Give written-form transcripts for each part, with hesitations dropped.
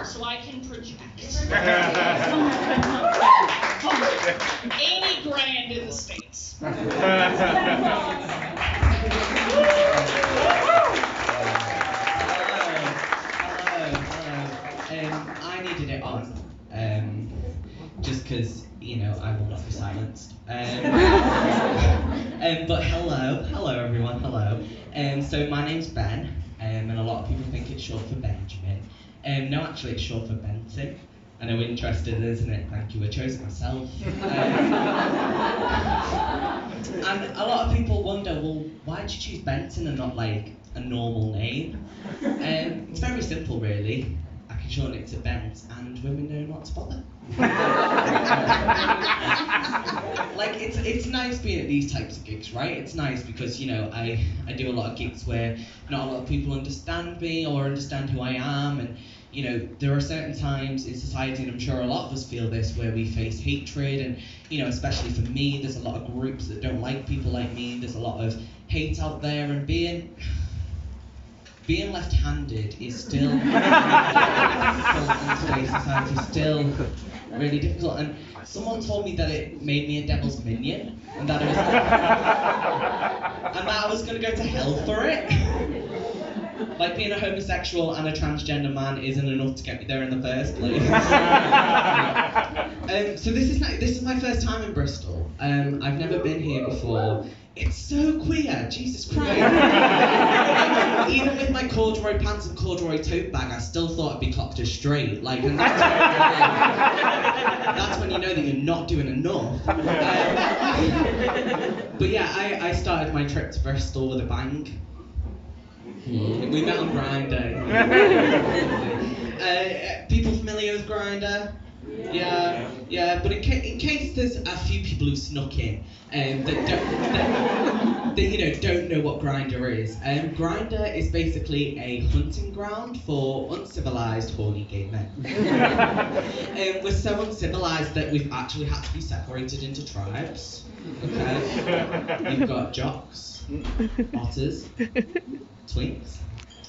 so I can project. 80 grand in the States. I needed it on, just because, you know, I will not be silenced. But hello everyone, hello. So my name's Ben, and a lot of people think it's short for Benjamin. No, actually it's short for Benson. I know, interested, isn't it? Thank you, I chose it myself. And a lot of people wonder, well, why did you choose Benson and not like a normal name? It's very simple really. I can shorten it to Bent, and women know not to bother. Like, it's nice being at these types of gigs, right? It's nice because, you know, I do a lot of gigs where not a lot of people understand me or understand who I am, and, you know, there are certain times in society, and I'm sure a lot of us feel this, where we face hatred, and, you know, especially for me, there's a lot of groups that don't like people like me, there's a lot of hate out there, and being left-handed is still really difficult in today's society, still really difficult. And someone told me that it made me a devil's minion, and that I was going to go to hell for it. Like, being a homosexual and a transgender man isn't enough to get me there in the first place. So this is my first time in Bristol. I've never been here before. It's so queer, Jesus Christ. Even with my corduroy pants and corduroy tote bag, I still thought I'd be clocked as straight. Like, and that's when you know that you're not doing enough. But yeah, I started my trip to Bristol with a bang. We met on Grindr. People familiar with Grindr? Yeah. But in case there's a few people who snuck in that you know don't know what Grindr is. Grindr is basically a hunting ground for uncivilized, horny gay men. We're so uncivilized that we've actually had to be separated into tribes. Okay, you've got jocks, otters, twinks,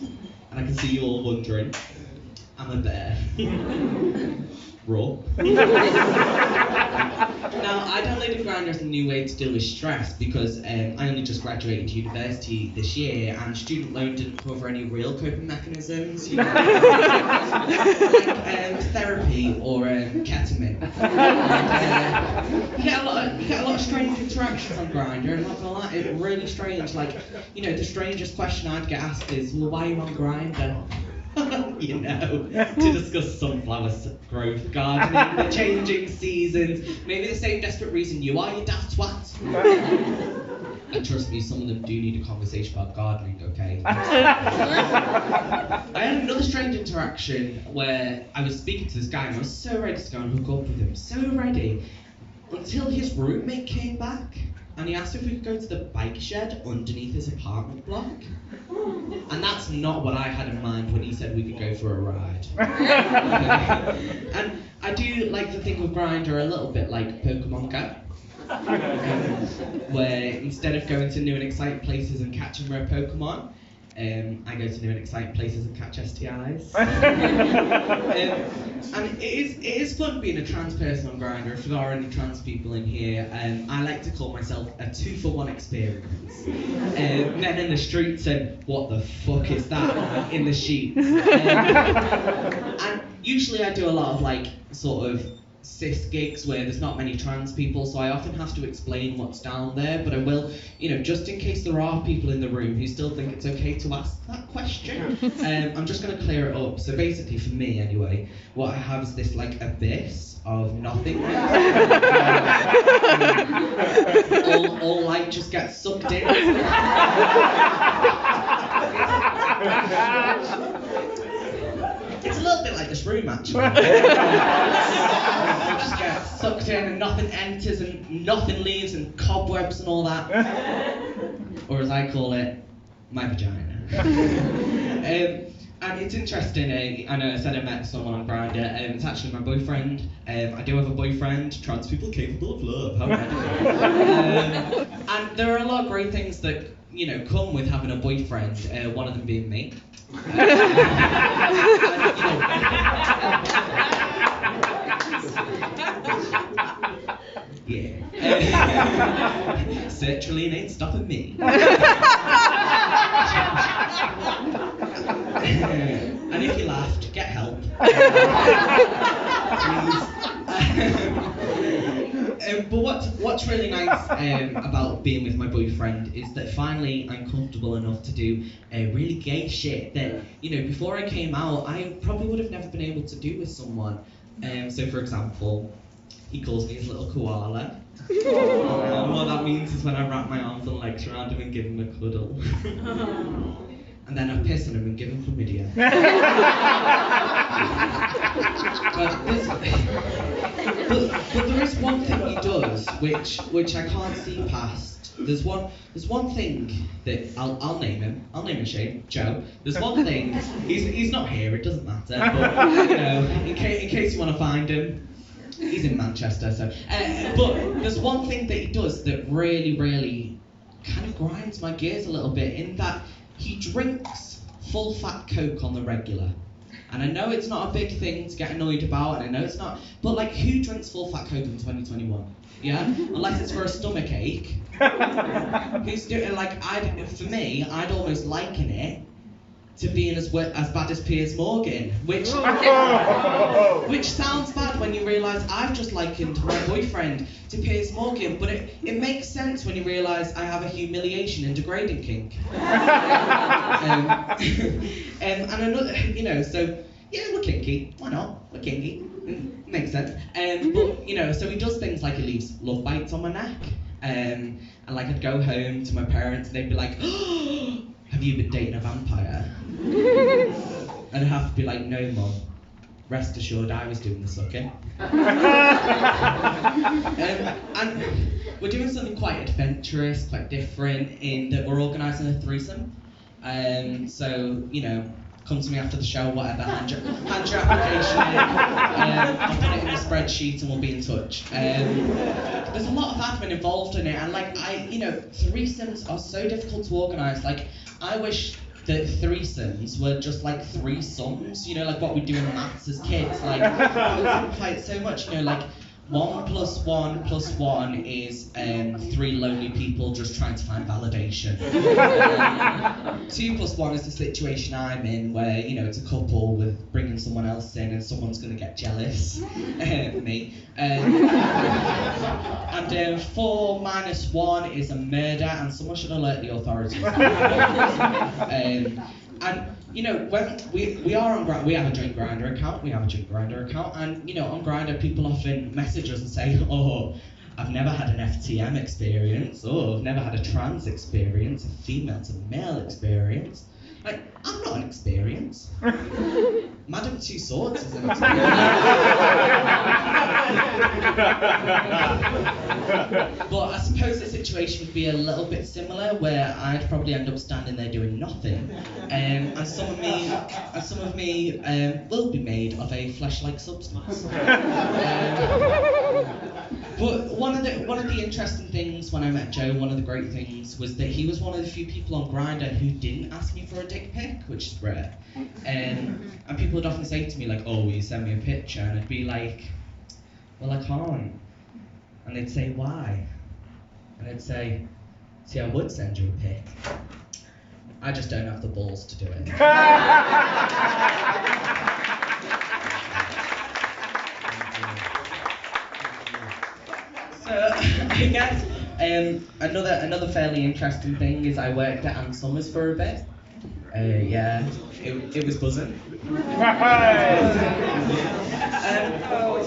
and I can see you all wondering, I'm a bear. Raw. Now, I downloaded Grindr as a new way to deal with stress because I only just graduated university this year, and student loan didn't cover any real coping mechanisms, you know, like therapy or ketamine. You get a lot of strange interactions on Grindr, and I'm not gonna lie, it's really strange. Like, you know, the strangest question I'd get asked is, well, why are you on Grindr? You know, to discuss sunflower growth, gardening, the changing seasons, maybe the same desperate reason you are, you daft twat. And trust me, some of them do need a conversation about gardening, okay? I had another strange interaction where I was speaking to this guy and I was so ready to go and hook up with him, so ready, until his roommate came back and he asked if we could go to the bike shed underneath his apartment block. And that's not what I had in mind when he said we could go for a ride. And I do like to think of Grindr a little bit like Pokemon Go. Where instead of going to new and exciting places and catching rare Pokemon, I go to new and exciting places and catch STIs. And it is fun being a trans person on Grindr. If there are any trans people in here, I like to call myself a 2-for-1 experience. Men in the street said, "What the fuck is that?" in the sheets. And usually I do a lot of like sort of cis gigs where there's not many trans people, so I often have to explain what's down there, but I will, you know, just in case there are people in the room who still think it's okay to ask that question, I'm just going to clear it up. So basically, for me anyway, what I have is this like abyss of nothingness. all light just gets sucked in. It's a little bit like this room, actually. You just get sucked in and nothing enters and nothing leaves and cobwebs and all that. Or as I call it, my vagina. And And it's interesting, I know I said I met someone on Grindr, it's actually my boyfriend. I do have a boyfriend, trans people capable of love, how many? And there are a lot of great things that, you know, come with having a boyfriend, one of them being me. Yeah. Sertraline ain't stopping me. And if you laughed, get help. But what's really nice about being with my boyfriend is that finally I'm comfortable enough to do really gay shit that, you know, before I came out, I probably would have never been able to do with someone. So for example, he calls me his little koala. And what that means is when I wrap my arms and legs around him and give him a cuddle. And then I piss on him and give him chlamydia. but there is one thing he does which I can't see past. There's one thing that I'll name him. I'll name him Shane, Joe. There's one thing. He's not here. It doesn't matter. But you know, in case you want to find him. He's in Manchester, so. But there's one thing that he does that really, really kind of grinds my gears a little bit, in that he drinks full fat Coke on the regular. And I know it's not a big thing to get annoyed about, and I know it's not, but like, who drinks full fat Coke in 2021? Yeah? Unless it's for a stomach ache. Who's doing, like, for me, I'd almost liken it to being as bad as Piers Morgan, which sounds bad when you realise I've just likened my boyfriend to Piers Morgan, but it makes sense when you realise I have a humiliation and degrading kink. And another, you know, so yeah, we're kinky. Why not? We're kinky. Makes sense. But you know, so he does things like he leaves love bites on my neck, and like I'd go home to my parents and they'd be like, oh, have you been dating a vampire? And I'd have to be like, no, Mum. Rest assured, I was doing the sucking. And we're doing something quite adventurous, quite different, in that we're organising a threesome. So, you know, come to me after the show, whatever, hand your application in, I'll put it in the spreadsheet and we'll be in touch. There's a lot of admin involved in it, and like, you know, threesomes are so difficult to organise. Like, I wish that threesomes were just like three sums, you know, like what we do in maths as kids. Like, I would simplify it so much, you know, like 1 + 1 + 1 is 3 lonely people just trying to find validation. 2 + 1 is the situation I'm in, where, you know, it's a couple with bringing someone else in and someone's going to get jealous. Me. And 4 - 1 is a murder, and someone should alert the authorities. And you know, when we are on Grindr, we have a joint Grindr account, and you know, on Grindr people often message us and say, oh, I've never had an FTM experience, or I've never had a trans experience, a female to male experience. Like, I'm not an experience. Madame Tussauds is an experience. But I suppose the situation would be a little bit similar, where I'd probably end up standing there doing nothing, and some of me will be made of a flesh-like substance. But one of the interesting things when I met Joe, one of the great things, was that he was one of the few people on Grindr who didn't ask me for a dick pic, which is rare. And people would often say to me like, oh, will you send me a picture? And I'd be like, well, I can't. And they'd say, why? And I'd say, see, I would send you a pic. I just don't have the balls to do it. So I guess another fairly interesting thing is I worked at Ann Summers for a bit. Yeah, it was buzzing.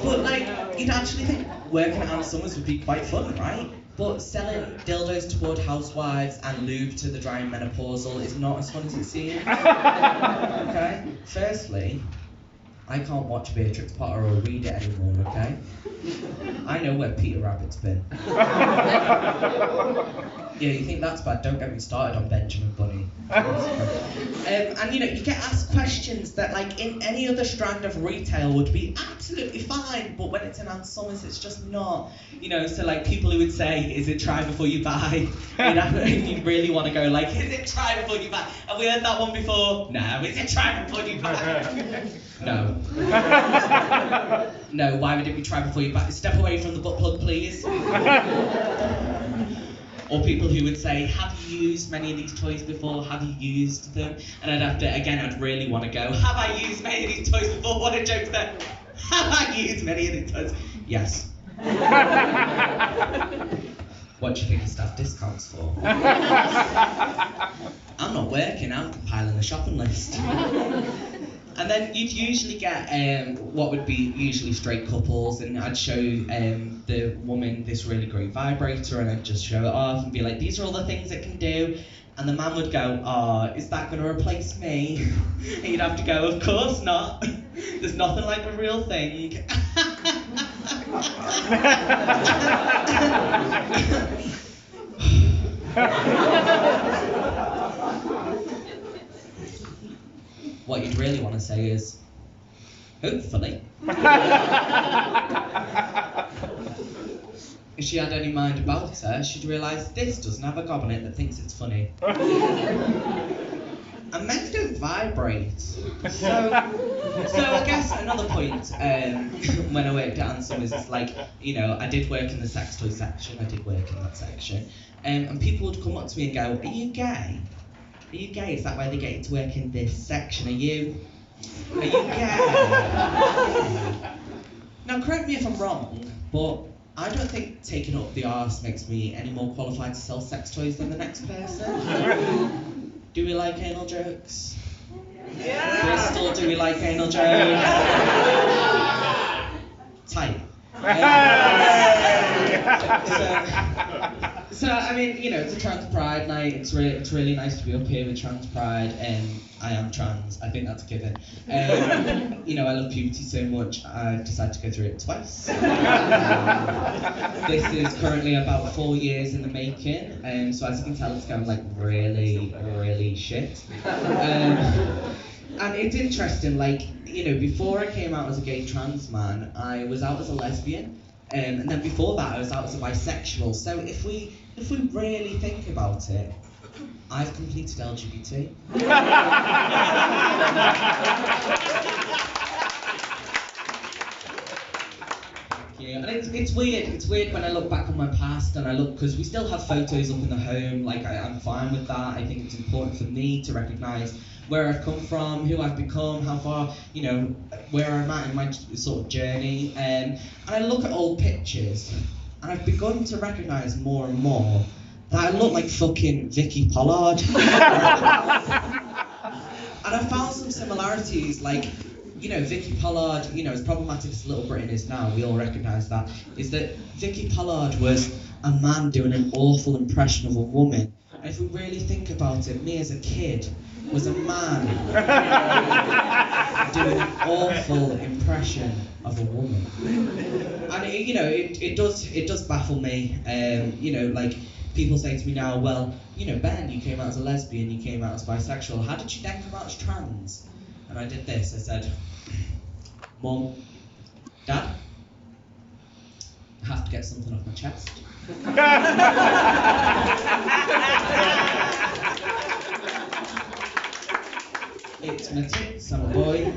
But like, you'd actually think working at Ann Summers would be quite fun, right? But selling dildos toward housewives and lube to the dry and menopausal is not as fun as it seems. Okay? Firstly, I can't watch Beatrix Potter or read it anymore, okay? I know where Peter Rabbit's been. Yeah, you think that's bad? Don't get me started on Benjamin Bunny. And you know, you get asked questions that like in any other strand of retail would be absolutely fine, but when it's in Ann Summers, it's just not. You know, so like people who would say, is it try before you buy? You'd really want to go like, is it try before you buy? Have we heard that one before? No, is it try before you buy? No. No, why would it be try before you buy? Step away from the butt plug, please. Or people who would say, have you used many of these toys before? Have you used them? And I'd have to, again, I'd really want to go, have I used many of these toys before? What a joke that, have I used many of these toys? Yes. What do you think of staff discounts for? I'm not working, I'm compiling the shopping list. And then you'd usually get what would be usually straight couples, and I'd show the woman this really great vibrator, and I'd just show it off and be like, these are all the things it can do. And the man would go, oh, is that going to replace me? And you'd have to go, of course not. There's nothing like the real thing. What you'd really want to say is, hopefully. If she had any mind about her, she'd realise this doesn't have a gob on it that thinks it's funny. And men don't vibrate. So I guess another point when I worked at Ann Summers is like, you know, I did work in the sex toy section, I did work in that section, and people would come up to me and go, are you gay? Are you gay? Is that why they get you to work in this section? Are you gay? Now, correct me if I'm wrong, but I don't think taking up the arse makes me any more qualified to sell sex toys than the next person. Do we like anal jokes? Yeah. Bristol, do we like anal jokes? Tight. So I mean, you know, it's a trans pride night. It's really nice to be up here with trans pride, and I am trans. I think that's a given. You know, I love puberty so much, I've decided to go through it twice. This is currently about 4 years in the making, so as you can tell, it's going like really, really shit. And it's interesting, like, you know, before I came out as a gay trans man, I was out as a lesbian, and then before that I was out as a bisexual. So if we really think about it, I've completed LGBT. Yeah, and it's weird when I look back on my past and I look, because we still have photos up in the home, like I'm fine with that. I think it's important for me to recognise where I've come from, who I've become, how far, you know, where I'm at in my sort of journey. And I look at old pictures, and I've begun to recognise more and more that I look like fucking Vicky Pollard. And I found some similarities, like, you know, Vicky Pollard, you know, as problematic as Little Britain is now, we all recognise that, is that Vicky Pollard was a man doing an awful impression of a woman. And if we really think about it, me as a kid was a man doing an awful impression of a woman. And it, you know, it does baffle me. You know, like, people say to me now, well, you know, Ben, you came out as a lesbian, you came out as bisexual, how did you then come out as trans? And I did this, I said, Mum, Dad, I have to get something off my chest. It's my tits, I'm a boy.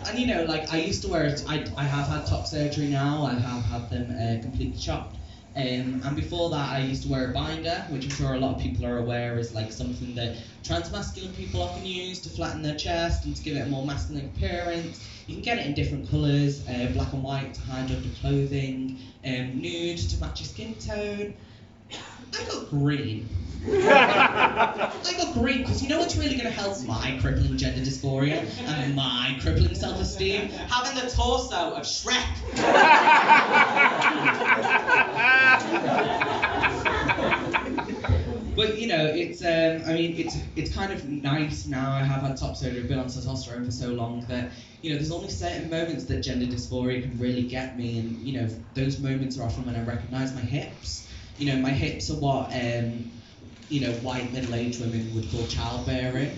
And you know, like, I used to wear it, I have had top surgery now, I have had them completely chopped. And before that, I used to wear a binder, which I'm sure a lot of people are aware is like something that trans-masculine people often use to flatten their chest and to give it a more masculine appearance. You can get it in different colours, black and white to hide under clothing, nude to match your skin tone. I got green. I got green because you know what's really going to help my crippling gender dysphoria and my crippling self-esteem? Having the torso of Shrek. But you know, it's I mean, it's kind of nice now. I have had top surgery, been on testosterone for so long that, you know, there's only certain moments that gender dysphoria can really get me, and you know, those moments are often when I recognise my hips. You know, my hips are what white middle-aged women would call childbearing,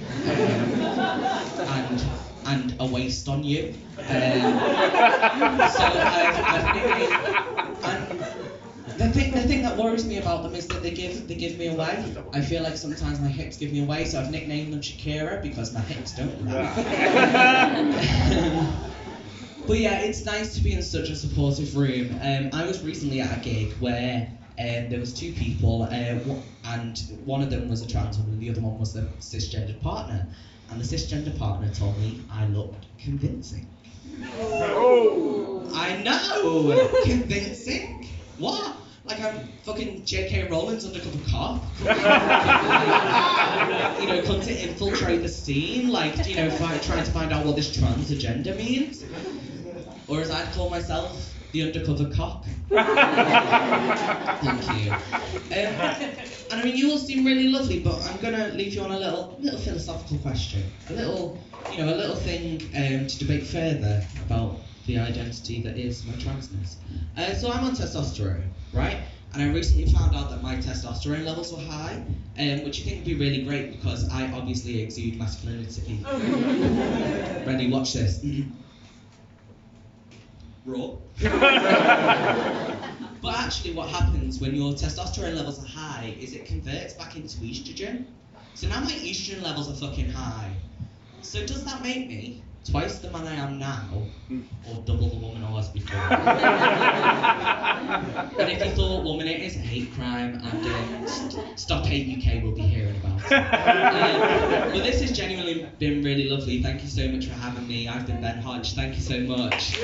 and a waste on you. So I've nicknamed. The thing that worries me about them is that they give me away. I feel like sometimes my hips give me away, so I've nicknamed them Shakira because my hips don't rap. But yeah, it's nice to be in such a supportive room. I was recently at a gig where there was two people, and one of them was a trans woman and the other one was a cisgendered partner. And the cisgender partner told me I looked convincing. Oh. I know! Convincing? What? Like I'm fucking J.K. Rowling's undercover cop? Come to infiltrate the scene? Trying to find out what this trans agenda means? Or as I'd call myself, the undercover cop. Thank you. And I mean, you all seem really lovely, but I'm gonna leave you on a little philosophical question, a little thing to debate further about the identity that is my transness. So I'm on testosterone, right? And I recently found out that my testosterone levels were high, which you think would be really great because I obviously exude masculinity. Ready? Watch this. Raw. But actually what happens when your testosterone levels are high is it converts back into estrogen. So now my estrogen levels are fucking high. So does that make me twice the man I am now, or double the woman I was before? And if you thought woman it is a hate crime, and Stop Hate UK will be hearing about it. But this has genuinely been really lovely. Thank you so much for having me. I've been Ben Hodge. Thank you so much.